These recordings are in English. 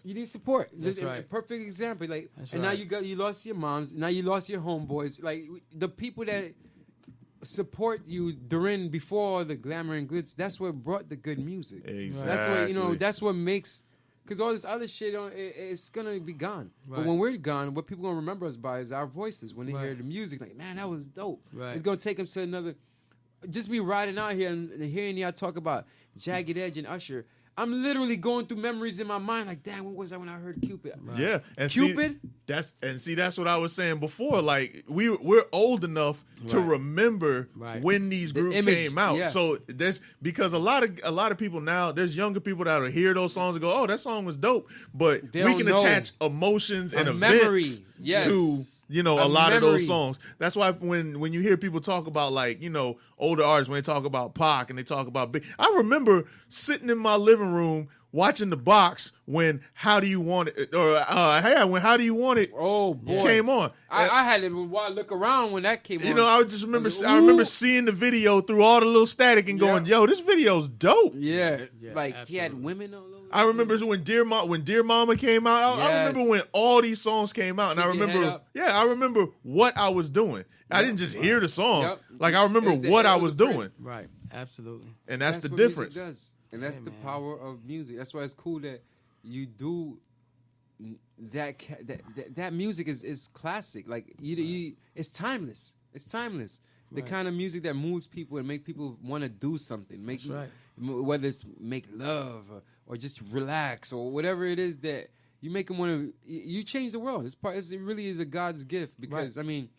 You need support. That's This right. A perfect example. Like, That's and right. now you lost your moms. Now you lost your homeboys. Like the people that support you during before all the glamour and glitz. That's what brought the good music. Exactly. That's what That's what makes. Because all this other shit, it's gonna be gone. Right. But when we're gone, what people gonna remember us by is our voices. When they Right. hear the music, like, man, that was dope. Right. It's gonna take them to another. Just me riding out here and hearing y'all talk about Jagged Edge and Usher. I'm literally going through memories in my mind, like, damn, what was that when I heard Cupid? Right. Yeah, and Cupid. That's what I was saying before. Like we're old enough to Right. remember Right. when these groups image, came out. yeah. So there's because a lot of people now, there's younger people that will hear those songs and go, oh, that song was dope. But They we don't can know. attach emotions and A events memory, yes. to a A lot of memory. those songs. That's why when you hear people talk about, like, older artists, when they talk about Pac and they talk about Big, I remember sitting in my living room watching the box when How Do You Want It, or when How Do You Want It Oh boy, came on. I had to look around when that came on. I just remember. was like, I remember ooh. seeing the video through all the little static and going, Yeah. "Yo, this video's dope." Yeah, Yeah, like he had absolutely. women all over. I remember when Dear Mama came out. I Yes. remember when all these songs came out, and I Keep your head remember, up. I remember what I was doing. I didn't just hear the song; Yep. like I remember what I was doing, Right. Absolutely. and that's the what difference. Music does. And that's Yeah, the man. power of music. That's why it's cool that you do that music is classic. Like it's timeless. It's timeless. The Right. kind of music that moves people and make people want to do something. That's right. Whether it's make love or just relax or whatever it is that you make them want to. You change the world. It really is a God's gift because I mean,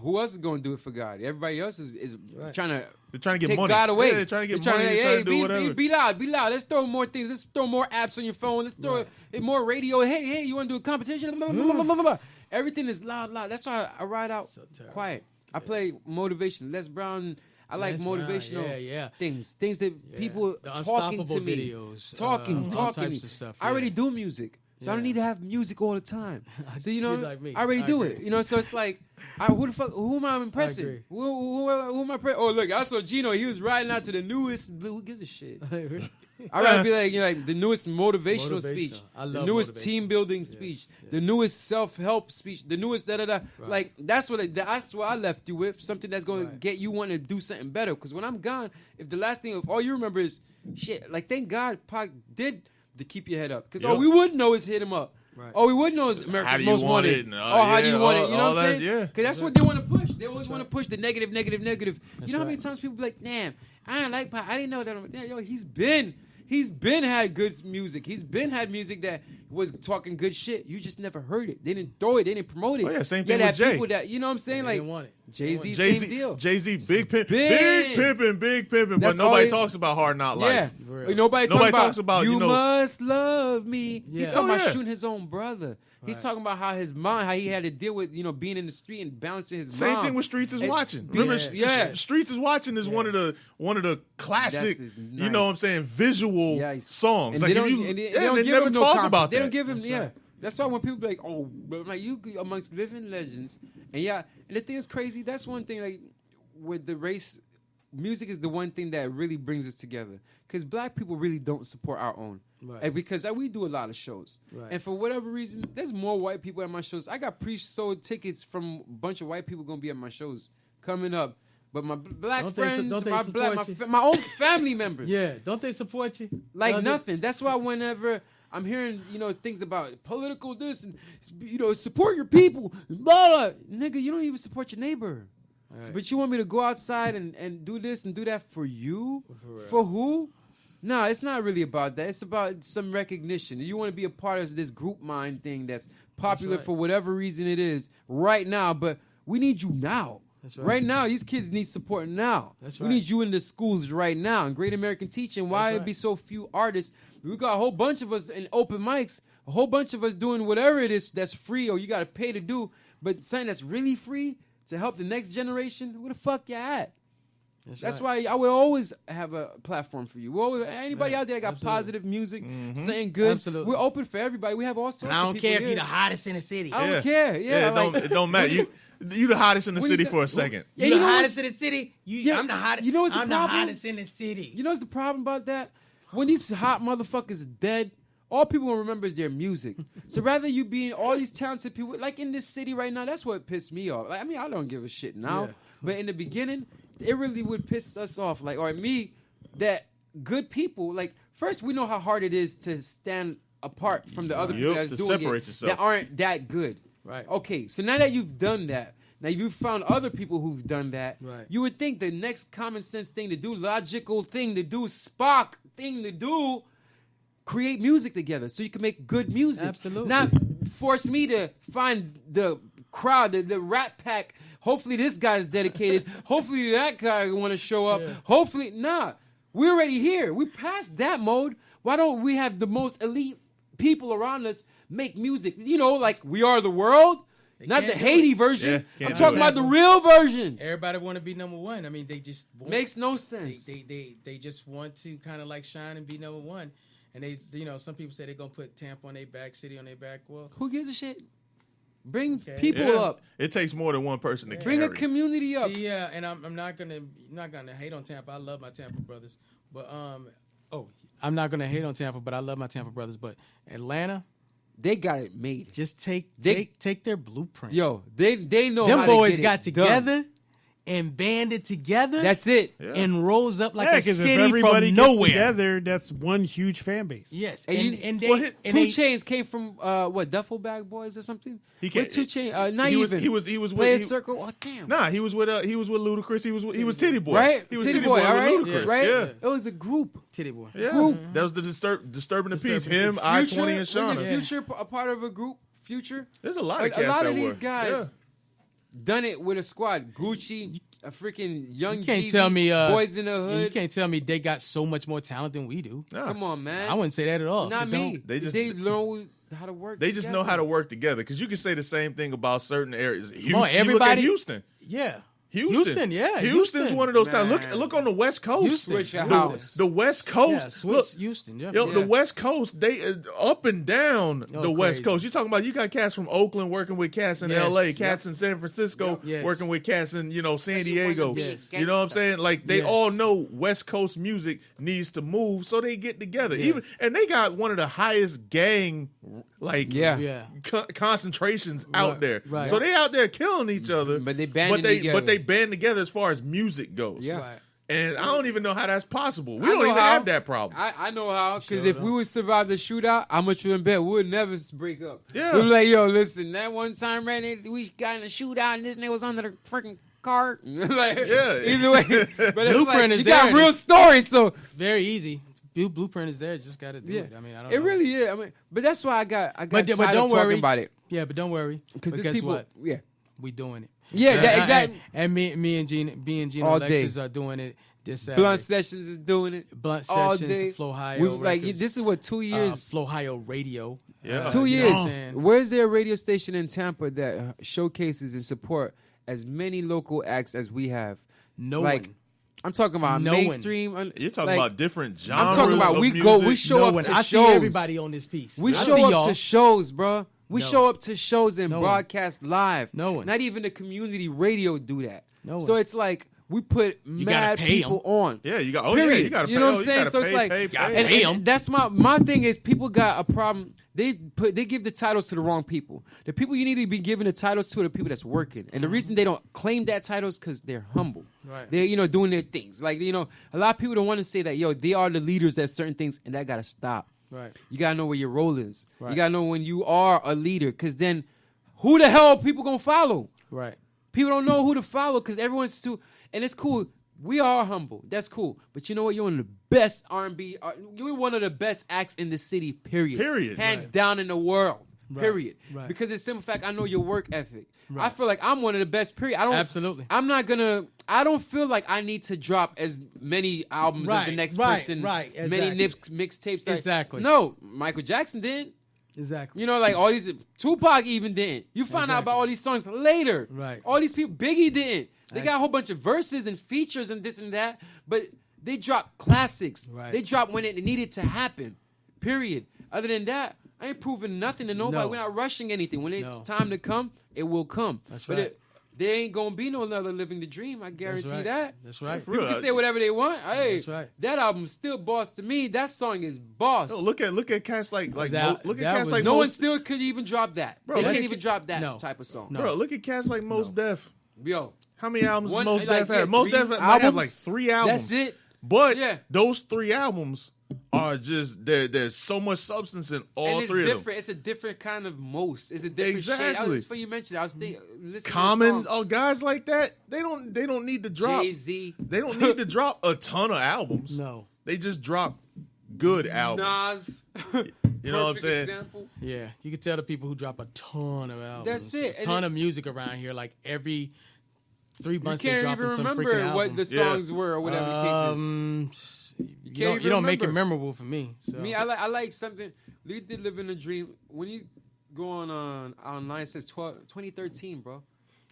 who else is going to do it for God? Everybody else is Right. trying to. They're trying to get Take money. God away. Yeah, they're trying to get They're money. They're trying to do whatever. Be loud. Let's throw more things. Let's throw more apps on your phone. Let's throw more radio. Hey, you want to do a competition? Blah, blah, blah, blah, blah. Everything is loud. That's why I ride out So terrible. quiet. I play motivation. Les Brown. I like Les Brown, motivational yeah. things that people The talking to Unstoppable me, videos, talking all to types me. of stuff, I already yeah. do music. So I don't Yeah. need to have music all the time. So like me. I already I do agree. it. So it's like, who am I impressing? agree. Who am I impressing? Oh look, I saw Gino. He was riding out to the newest. Who gives a shit? Really? I'd rather be like the newest motivational speech, I the love newest motivation. team building speech, the newest self help speech, the newest da da da. Right. Like that's what I left you with. Something that's going to Right. get you wanting to do something better. Because when I'm gone, if all you remember is shit, like thank God Pac did to keep your head up. Because all Yep. we would know is hit him up. Right. All we would know is How America's do you Most want Wanted. it? And, How do you want it? You know all what I'm that, saying? yeah. Because that's what they want to push. They always want to push the negative. That's You know how many right. times people be like, damn, I didn't like Pac. I didn't know that. Yeah, yo, he's been had good music. He's been had music that was talking good shit. You just never heard it. They didn't throw it. They didn't promote it. Oh, yeah, same You thing had with Jay. people that, you know what I'm saying? They Like didn't want it. Jay-Z, Jay-Z, same deal. big pimping, but That's nobody all talks about Hard Not Yeah. Life. Real. Nobody Nobody talks talks about, you you know- must love me. Yeah. He's talking Oh, about yeah. shooting his own brother. He's Right. talking about how his mom, how he had to deal with, being in the street and balancing his Same mom. thing with Streets is And- Watching. Yeah. Remember, Yeah. Streets is Watching is one of the classic, That's you know what I'm saying, visual Yes. songs. And like they if don't, you, and they yeah, don't they give never him no talk compliment. about They that. don't give him, That's yeah. right. That's why when people be like, oh, but like you amongst living legends, and and the thing is crazy. That's one thing. Like with the race, music is the one thing that really brings us together. Because black people really don't support our own. Right. And because we do a lot of shows, Right. and for whatever reason, there's more white people at my shows. I got pre-sold tickets from a bunch of white people gonna be at my shows coming up. But my black Don't they- friends, don't they my support you? my own family members, Yeah, don't they support you? like Don't they- nothing. That's why whenever I'm hearing, things about political this and, support your people, blah, blah. Nigga, you don't even support your neighbor. Right. But you want me to go outside and do this and do that for you? For real. For who? No, it's not really about that. It's about some recognition. You want to be a part of this group mind thing that's popular right. for whatever reason it is right now, but we need you now. That's Right. right. now, these kids need support now. That's We right. need you in the schools right now. In Great American Teaching, why That's it be right. so few artists? We got a whole bunch of us in open mics, a whole bunch of us doing whatever it is that's free or you got to pay to do, but something that's really free to help the next generation, where the fuck you at? That's right. why I would always have a platform for you. Anybody Right. out there that got Absolutely. positive music, saying good, Absolutely. we're open for everybody. We have all sorts And I of don't people care if here. you're the hottest in the city. I don't care. Yeah, it don't matter. You the hottest in the When you city got- for a second. Yeah, You you the know hottest in the city. Yeah, I'm the hottest. you know what's the I'm problem? the hottest in the city. You know what's the problem about that? When these hot motherfuckers are dead, all people will remember is their music. So rather you being all these talented people, like in this city right now, that's what pissed me off. Like, I mean, I don't give a shit now, but in the beginning, it really would piss us off. Like, or me, that good people, like, first we know how hard it is to stand apart from the other people that's to doing separate it yourself. that aren't that good. Right. Okay, so now that you've done that, now you've found other people who've done that, Right. you would think the next common sense thing to do, logical thing to do, Spock thing to do, create music together so you can make good music. Absolutely. Not force me to find the crowd, the Rat Pack. Hopefully this guy's dedicated. Hopefully that guy want to show up. Yeah. Hopefully, nah. We're already here. We passed that mode. Why don't we have the most elite people around us make music? You know, like We Are the World. Not the can't do Haiti it. version. Yeah, I'm can't talking do about it. the real version. Everybody want to be number one. I mean, they just Makes no sense. They just want to kind of like shine and be number one. And they, you know, some people say they're gonna put Tampa on their back, City on their back. Well, Who gives a shit? Bring Okay. people Yeah. up. It takes more than one person to Bring carry. a community up. see, yeah, and I'm not gonna hate on Tampa. I love my Tampa brothers, but I'm not gonna hate on Tampa, but I love my Tampa brothers. But Atlanta, They got it made. just take their blueprint. Yo, they know Them how to boys get got it together done. and banded together. That's it. Yeah. and rose up like a 'cause if city everybody from gets nowhere. together, that's one huge fan base. Yes, And you- and they, well, and Two they Chainz came from what, Duffel Bag Boys or something? He With came- 2 Chainz, not he was- even. he was Player with- he- Circle. Oh damn. Nah, he was with Ludacris. He was Titty Boy. Right? He was Titty Titty Boy, Boy all with right? Ludacris. Right? Yeah. It was a group. Titty Boy. Yeah. That was the disturbing the peace. Him, I-20, and Was Shauna. it Future a part of a group? Future? There's a lot of A cats lot that of these were. guys Yeah. done it with a squad. Gucci, a freaking Young You can't Jeezy, tell me Boys in the you Hood. can't tell me they got so much more talent than we do. Nah. Come on, man. I wouldn't say that at all. Not me. They just- learn how to work. They just know how to work together. Because you can say the same thing about certain areas. Houston, on, you look at everybody- Houston. Yeah. Houston, yeah. Houston's one of those times. Man. Look on the West Coast. Houston. Switch your The- house. The West Coast. Yeah, Swiss, Look, Houston. Yeah. yo, the West Coast, they up and down Oh, the West crazy. Coast. You talking about you got cats from Oakland working with cats in Yes. L.A., cats in San Francisco Yes. working with cats in San So you Diego. wanna be Yes. You know what I'm saying? Like they Yes. all know West Coast music needs to move, so they get together. Yes. Even and they got one of the highest gang Yeah. Yeah. concentrations out there. right. So they out there killing each other. But they banding together. But they band together as far as music goes. Yeah. Right. And I don't even know how that's possible. We I don't know even how. have that problem. I know how, because Sure if we would survive the shootout, how much you in bet? We would never break up. Yeah. We'd be like, yo, listen, that one time, right, we got in a shootout and this nigga was under the freaking car. Like, Yeah. Either way. But it's Blueprint like, is you got there. real stories, so. Very easy. Blueprint is there. Just got to do Yeah. it. I mean, I don't It know. really is. I mean, but that's why I got But tired of don't talking worry. about it. Yeah, but don't worry. Because Because there's guess people, what? yeah. We doing it. Yeah, that, exactly. And me and Gina, All Alexis day. are doing it this Saturday. Blunt Sessions is doing it. Blunt all Sessions, day. Flow High. We, like, this is what, 2 years. Flow High Radio. Yeah. 2 you know years. what I'm saying? Where's there a radio station in Tampa that showcases and support as many local acts as we have? No like, one. I'm talking about No one. mainstream. You're talking like, about different genres. I'm talking about of we music. show No up one. to I shows. see everybody on this piece. We I see show up y'all. to shows, bro. We No. show up to shows and No one. broadcast live. No one. Not even the community radio do that. No So one. it's like we put gotta mad pay people 'em. on. Yeah, you got. Oh Period. yeah, you got to. You know what I'm saying? So it's like, pay. and, pay and 'em. that's my thing is people got a problem. They give the titles to the wrong people. The people you need to be giving the titles to are the people that's working. And the reason they don't claim that title is because they're humble. Right. They're doing their things. Like a lot of people don't want to say that they are the leaders at certain things, and that gotta stop. Right. You gotta know where your role is. Right. You gotta know when you are a leader, because then who the hell are people gonna follow? Right. People don't know who to follow because everyone's too. And it's cool. We are humble. That's cool. But you know what? You're one of the best R&B. You're one of the best acts in the city. Period. Period. Hands down in the world. Period. Right. Because it's simple fact. I know your work ethic. I feel like I'm one of the best. Period. I don't. Absolutely. I'm not gonna. I don't feel like I need to drop as many albums as the Right, next right, person. right, Many exactly. mixtapes. Like, Exactly. No, Michael Jackson didn't. Exactly. Like all these, Tupac even didn't. You find out Exactly. about all these songs later. Right. All these people, Biggie didn't. They got a whole bunch of verses and features and this and that, but they dropped classics. Right. They dropped when it needed to happen. Period. Other than that, I ain't proving nothing to nobody. No. We're not rushing anything. When it's No. time to come, it will come. That's but right. there ain't gonna be no another Living the Dream. I guarantee right. that. That's right. People can say whatever they want. Hey, That's right. that album's still boss to me. That song is boss. Yo, look at cats like that- look at that cats was- like no one Mos- still could even drop that. Bro, They look can't at even drop that No. type of song. No. Bro, look at cats like Mos Def. Yo, How many albums One- Mos like, Def yeah, have? Mos 3 Def might have albums? like 3 albums. that's it. But Yeah. those 3 albums are just there's so much substance in all And it's 3 of them. different. It's a different kind of most. It's a different shade. Exactly. It's funny you mentioned. I was listening Common, to guys like that, they don't need to drop. Jay-Z, They don't need to drop a ton of albums. No. They just drop good albums. Nas. You know what I'm Perfect saying? Example. Yeah, you can tell the people who drop a ton of albums. That's it. A And ton it- of music around here. Like every 3 You months they can't dropping even some freaking remember album. what the songs were or whatever the case is. You even don't make it remember. memorable for me. So. Me, I like something. We did live in a dream. When you go on online, it says 2013, bro.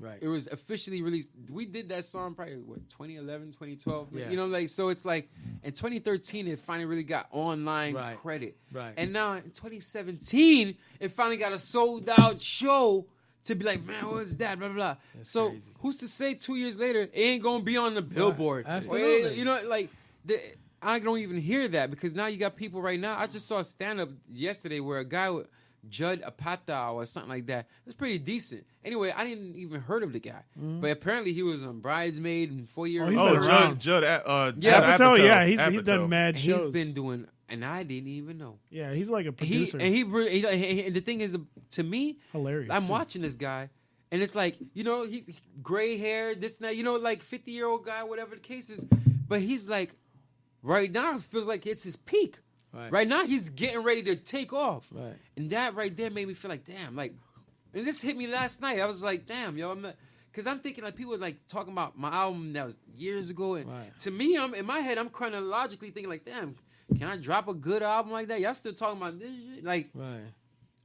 Right. It was officially released. We did that song probably, 2011, 2012? Yeah. You know, like, so it's like, in 2013, it finally really got online Right. credit. Right. And now in 2017, it finally got a sold out show to be like, man, what's that? Blah, blah, blah. So crazy. who's to say 2 years later, it ain't going to be on the billboard? Absolutely. Or, you know, like, I don't even hear that because now you got people right now. I just saw a stand-up yesterday where a guy with Judd Apatow or something like that. It's pretty decent. Anyway, I didn't even heard of the guy, but apparently he was on Bridesmaid and 4 years. he's Oh, been around. Judd Yeah, Apatow. yeah, he's Apatow. done mad shows. He's been doing, and I didn't even know. Yeah, he's like a He producer. and he and the thing is, to me, Hilarious. I'm too. watching this guy, and it's like, you know, he's gray hair, this and that, you know, like 50-year-old guy, whatever the case is. But he's like, right now, it feels like it's his peak. Right now, he's getting ready to take off. Right. And that right there made me feel like, damn, like, and this hit me last night. I was like, damn, yo, I'm not, because I'm thinking like people are like talking about my album that was years ago, and to me, I'm in my head, I'm chronologically thinking like, damn, can I drop a good album like that? Y'all still talking about this shit? Like,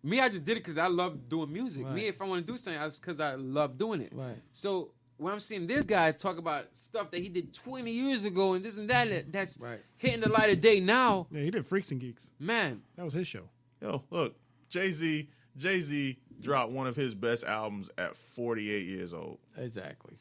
me, I just did it because I love doing music. Right. Me, if I want to do something, it's because I love doing it. Right. So when I'm seeing this guy talk about stuff that he did 20 years ago and this and that, that's hitting the light of day now, Yeah, he did Freaks and Geeks. man. That was his show. Yo, look, Jay-Z dropped one of his best albums at 48 years old. Exactly.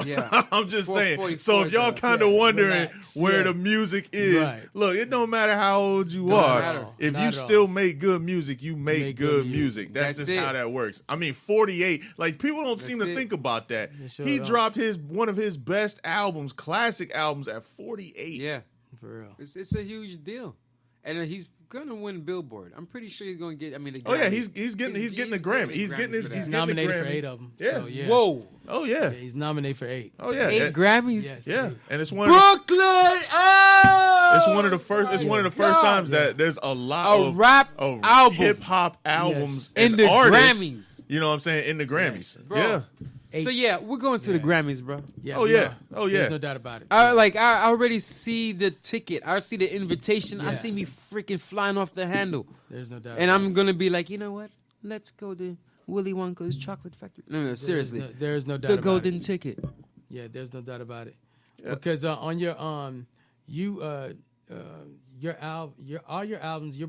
Yeah. I'm just saying. 44 So if y'all kind of wondering relax. where Yeah. the music is, Right. look, it don't matter how old you Don't are. matter. If Not you at still all. make good music, you make good music. That's That's just it. how that works. I mean, 48. Like people don't seem That's to it. think about that. They sure He don't. dropped one of his best albums, classic albums, at 48. Yeah. For real. It's a huge deal. And he's gonna win Billboard. I'm pretty sure he's gonna get, I mean, the Oh yeah, Grammy. he's getting a he's Grammy. getting a He's Grammy getting his for that. he's getting a Nominated for Grammy. 8 of them. Yeah. So, yeah. Whoa. Oh yeah. Yeah, he's nominated for 8. Oh yeah. 8 Grammys? Yes. Yeah. And it's one Brooklyn! Oh! It's one of the first. It's one of the first God. times that there's a lot A of rap album. hip hop albums In and the artists. Grammys. You know what I'm saying? In the Grammys. Yes. Bro. Yeah. So yeah, we're going to the Grammys, bro. Yeah, Oh, we yeah. are. Oh, yeah. There's no doubt about it. I already see the ticket. I see the invitation. I Yeah. see me freaking flying off the handle. There's no doubt. And about I'm gonna be like, you know what? Let's go to Willy Wonka's Chocolate Factory. No, seriously. There's no doubt The about golden it. ticket. Yeah, there's no doubt about it. Because on your all your albums, you're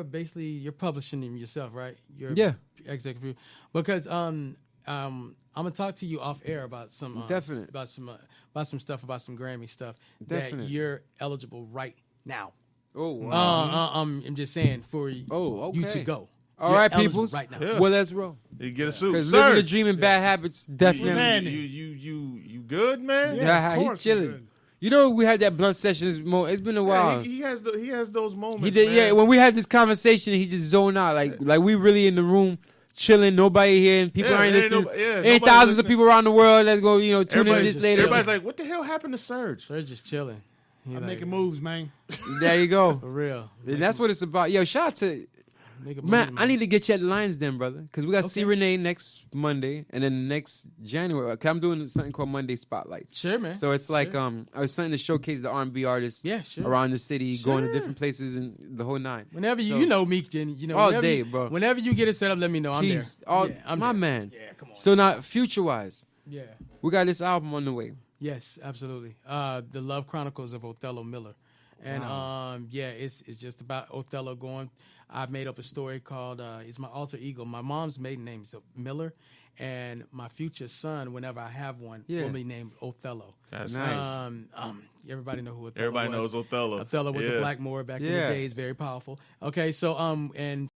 basically you're publishing them yourself, right? You're Yeah. executive. Because I'm gonna talk to you off air about some Definite. about some stuff about some Grammy stuff Definite. that you're eligible right now. Oh wow. I'm just saying for Oh, you to okay. go. All You're right, eligible peoples. right now. Yeah. Well, let's roll. You get a suit. Because Sir, living the dream and bad habits definitely. you good, man? Yeah, of he course chilling. we're good. You know, we had that blunt session. It's been a while. Yeah, he has those moments. He did, man. yeah. When we had this conversation, he just zoned out, like we really in the room chilling, nobody here, and people Yeah, ain't ain't listening. nobody- yeah, ain't nobody thousands listening. of people around the world that's go, tune in Everybody's this later. Everybody's like, what the hell happened to Surge? So they're just chilling. He I'm like, making moves, man. There you go. for real. And that's what it's about. Yo, shout out to man. I need to get you at the Lions Den, brother, because we got C Renee next Monday, and then next January. 'Cause I'm doing something called Monday Spotlights. Sure, man. So it's like Sure. I was something to showcase the R&B artists Yeah, sure. around the city, going to Sure. different places and the whole nine. Whenever So- you know Meek, Jen, All whenever day, you, bro. Whenever you get it set up, let me know. I'm He's there. all Yeah, I'm my there. man. Yeah, come on. So now, future wise, Yeah. we got this album on the way. Yes, absolutely. The Love Chronicles of Othello Miller, and yeah, it's just about Othello going. I made up a story called it's my alter ego. My mom's maiden name is Miller, and my future son, whenever I have one, will be named Othello. That's nice. Everybody know who Othello Everybody was. knows Othello. Othello was a black Moor back in the days, very powerful. Okay, so and